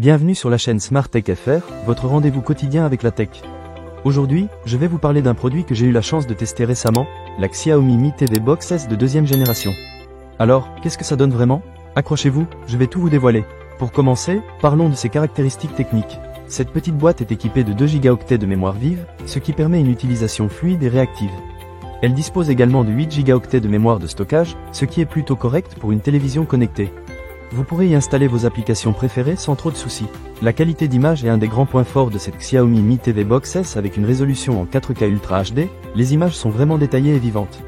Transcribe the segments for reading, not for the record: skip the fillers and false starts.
Bienvenue sur la chaîne Smart Tech FR, votre rendez-vous quotidien avec la tech. Aujourd'hui, je vais vous parler d'un produit que j'ai eu la chance de tester récemment, la Xiaomi Mi TV Box S de deuxième génération. Alors, qu'est-ce que ça donne vraiment? Accrochez-vous, je vais tout vous dévoiler. Pour commencer, parlons de ses caractéristiques techniques. Cette petite boîte est équipée de 2 Go de mémoire vive, ce qui permet une utilisation fluide et réactive. Elle dispose également de 8 Go de mémoire de stockage, ce qui est plutôt correct pour une télévision connectée. Vous pourrez y installer vos applications préférées sans trop de soucis. La qualité d'image est un des grands points forts de cette Xiaomi Mi TV Box S avec une résolution en 4K Ultra HD, les images sont vraiment détaillées et vivantes.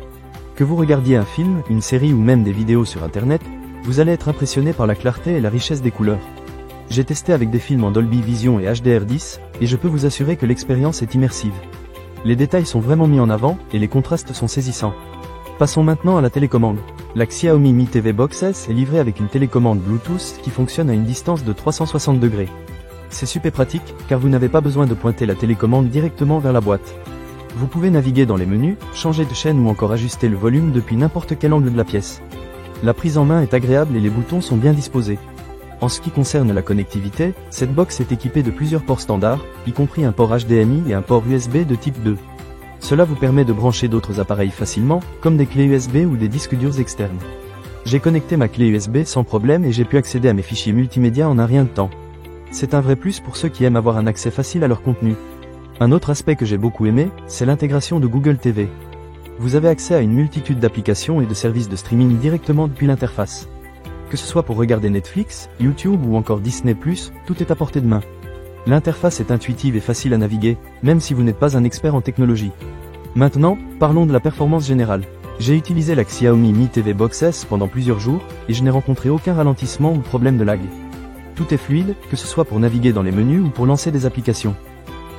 Que vous regardiez un film, une série ou même des vidéos sur internet, vous allez être impressionné par la clarté et la richesse des couleurs. J'ai testé avec des films en Dolby Vision et HDR10, et je peux vous assurer que l'expérience est immersive. Les détails sont vraiment mis en avant, et les contrastes sont saisissants. Passons maintenant à la télécommande. La Xiaomi Mi TV Box S est livrée avec une télécommande Bluetooth qui fonctionne à une distance de 360 degrés. C'est super pratique, car vous n'avez pas besoin de pointer la télécommande directement vers la boîte. Vous pouvez naviguer dans les menus, changer de chaîne ou encore ajuster le volume depuis n'importe quel angle de la pièce. La prise en main est agréable et les boutons sont bien disposés. En ce qui concerne la connectivité, cette box est équipée de plusieurs ports standards, y compris un port HDMI et un port USB de type 2. Cela vous permet de brancher d'autres appareils facilement, comme des clés USB ou des disques durs externes. J'ai connecté ma clé USB sans problème et j'ai pu accéder à mes fichiers multimédia en un rien de temps. C'est un vrai plus pour ceux qui aiment avoir un accès facile à leur contenu. Un autre aspect que j'ai beaucoup aimé, c'est l'intégration de Google TV. Vous avez accès à une multitude d'applications et de services de streaming directement depuis l'interface. Que ce soit pour regarder Netflix, YouTube ou encore Disney+, tout est à portée de main. L'interface est intuitive et facile à naviguer, même si vous n'êtes pas un expert en technologie. Maintenant, parlons de la performance générale. J'ai utilisé la Xiaomi Mi TV Box S pendant plusieurs jours, et je n'ai rencontré aucun ralentissement ou problème de lag. Tout est fluide, que ce soit pour naviguer dans les menus ou pour lancer des applications.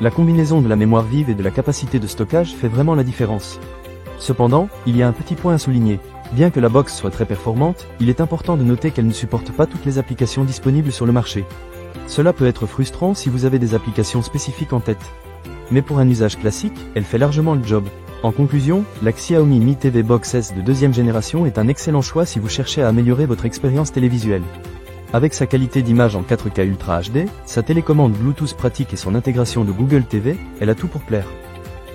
La combinaison de la mémoire vive et de la capacité de stockage fait vraiment la différence. Cependant, il y a un petit point à souligner. Bien que la box soit très performante, il est important de noter qu'elle ne supporte pas toutes les applications disponibles sur le marché. Cela peut être frustrant si vous avez des applications spécifiques en tête. Mais pour un usage classique, elle fait largement le job. En conclusion, la Xiaomi Mi TV Box S de deuxième génération est un excellent choix si vous cherchez à améliorer votre expérience télévisuelle. Avec sa qualité d'image en 4K Ultra HD, sa télécommande Bluetooth pratique et son intégration de Google TV, elle a tout pour plaire.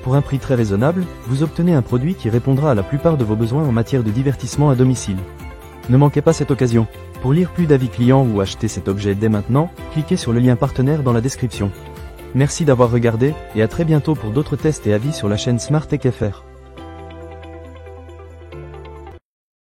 Pour un prix très raisonnable, vous obtenez un produit qui répondra à la plupart de vos besoins en matière de divertissement à domicile. Ne manquez pas cette occasion. Pour lire plus d'avis clients ou acheter cet objet dès maintenant, cliquez sur le lien partenaire dans la description. Merci d'avoir regardé, et à très bientôt pour d'autres tests et avis sur la chaîne Smart Tech FR.